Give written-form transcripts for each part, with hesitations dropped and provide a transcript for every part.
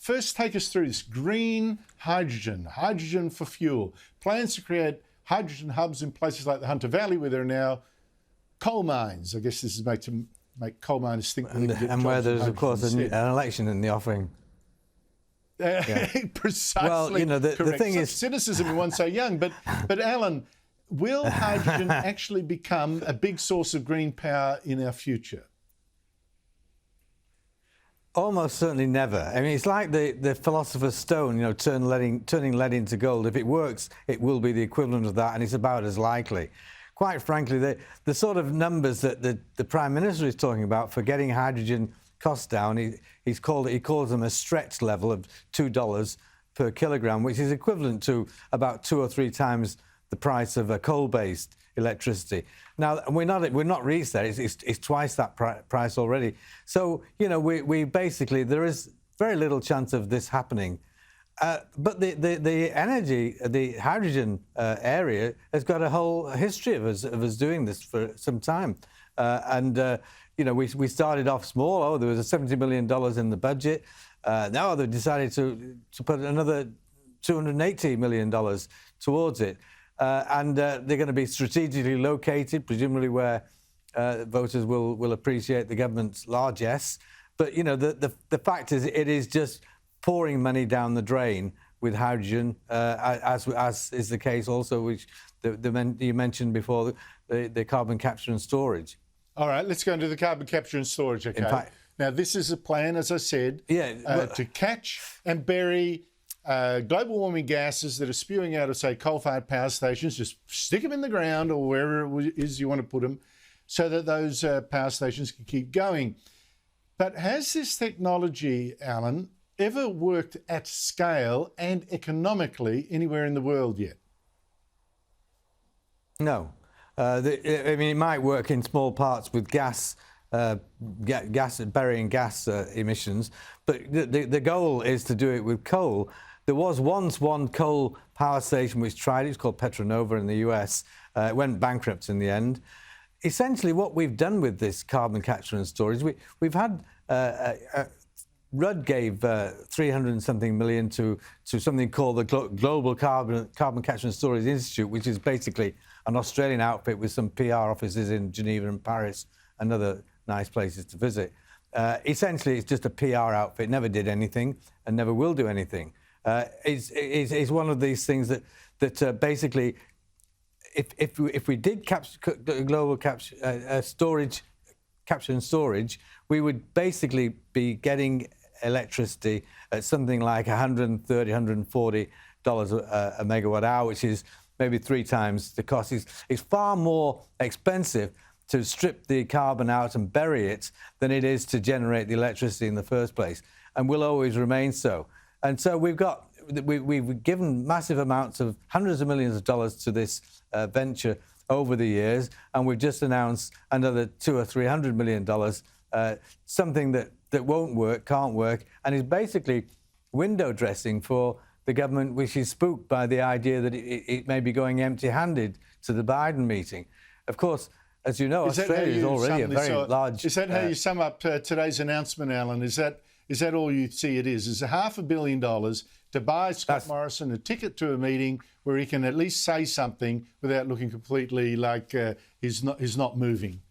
first take us through this green hydrogen for fuel. Plans to create hydrogen hubs in places like the Hunter Valley, where there are now coal mines. I guess this is to make coal miners think. And where there's, of course, an election in the offing. Precisely. Well, you know, the thing is, cynicism in one so young. But Alan, will hydrogen actually become a big source of green power in our future? Almost certainly never. I mean, it's like the philosopher's stone, you know, turning lead into gold. If it works, it will be the equivalent of that, and it's about as likely. Quite frankly, the sort of numbers that the Prime Minister is talking about for getting hydrogen costs down, he calls them a stretch level of $2 per kilogram, which is equivalent to about 2 or 3 times the price of a coal-based electricity. Now, we're not reached there. It's twice that price already. So, you know, we basically, there is very little chance of this happening. But the energy, the hydrogen area has got a whole history of us doing this for some time. You know, we started off small. Oh, there was $70 million in the budget. Now they've decided to put another $280 million towards it. They're going to be strategically located, presumably where voters will appreciate the government's largesse. But, you know, the fact is it is just pouring money down the drain with hydrogen, as is the case also, which you mentioned before, the carbon capture and storage. All right, let's go into the carbon capture and storage, okay? In fact, now, this is a plan, as I said, to catch and bury global warming gases that are spewing out of, say, coal-fired power stations. Just stick them in the ground or wherever it is you want to put them so that those power stations can keep going. But has this technology, Alan, ever worked at scale and economically anywhere in the world yet? No. I mean, it might work in small parts with burying gas emissions, but the goal is to do it with coal. There was once one coal power station which tried it. It's called Petronova in the US. It went bankrupt in the end. Essentially, what we've done with this carbon capture and storage, we've had Rudd gave 300 and something million to something called the Global Carbon Capture and Storage Institute, which is basically an Australian outfit with some PR offices in Geneva and Paris and other nice places to visit. Essentially, it's just a PR outfit, never did anything and never will do anything. It's one of these things that basically, if we did global capture and storage, we would basically be getting electricity at something like $130, $140 a megawatt hour, which is maybe 3 times the cost. It's far more expensive to strip the carbon out and bury it than it is to generate the electricity in the first place, and will always remain so. And so we've given massive amounts of hundreds of millions of dollars to this venture over the years, and we've just announced another $200 or $300 million, something that won't work, can't work, and is basically window dressing for the government, which is spooked by the idea that it may be going empty-handed to the Biden meeting. Of course, as you know, Australia is already a very large... Is that how you sum up today's announcement, Alan? Is that all you see it is? Is $500 million to buy Scott Morrison a ticket to a meeting where he can at least say something without looking completely like he's not moving?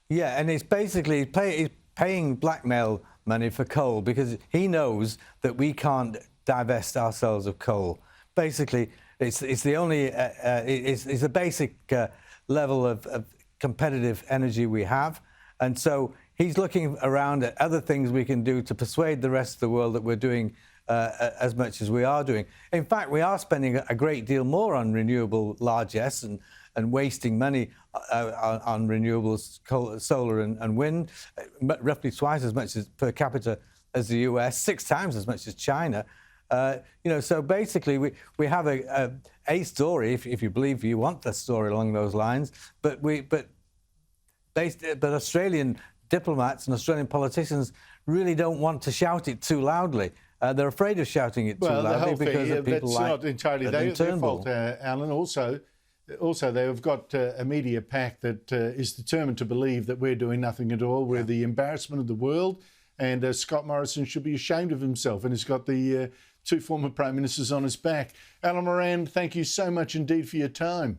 Yeah, and it's basically paying blackmail money for coal because he knows that we can't divest ourselves of coal. Basically, it's the only it's a basic level of competitive energy we have, and so he's looking around at other things we can do to persuade the rest of the world that we're doing as much as we are doing. In fact, we are spending a great deal more on renewable largesse and wasting money on renewables, solar and wind, roughly twice as much as per capita as the US, 6 times as much as China. You know, so basically we have a story, if you believe you want the story along those lines, but Australian diplomats and Australian politicians really don't want to shout it too loudly. They're afraid of shouting it too loudly because of people like... That's not entirely their fault, Alan. Also, they've got a media pack that is determined to believe that we're doing nothing at all. We're the embarrassment of the world. And Scott Morrison should be ashamed of himself, and he's got the two former Prime Ministers on his back. Alan Moran, thank you so much indeed for your time.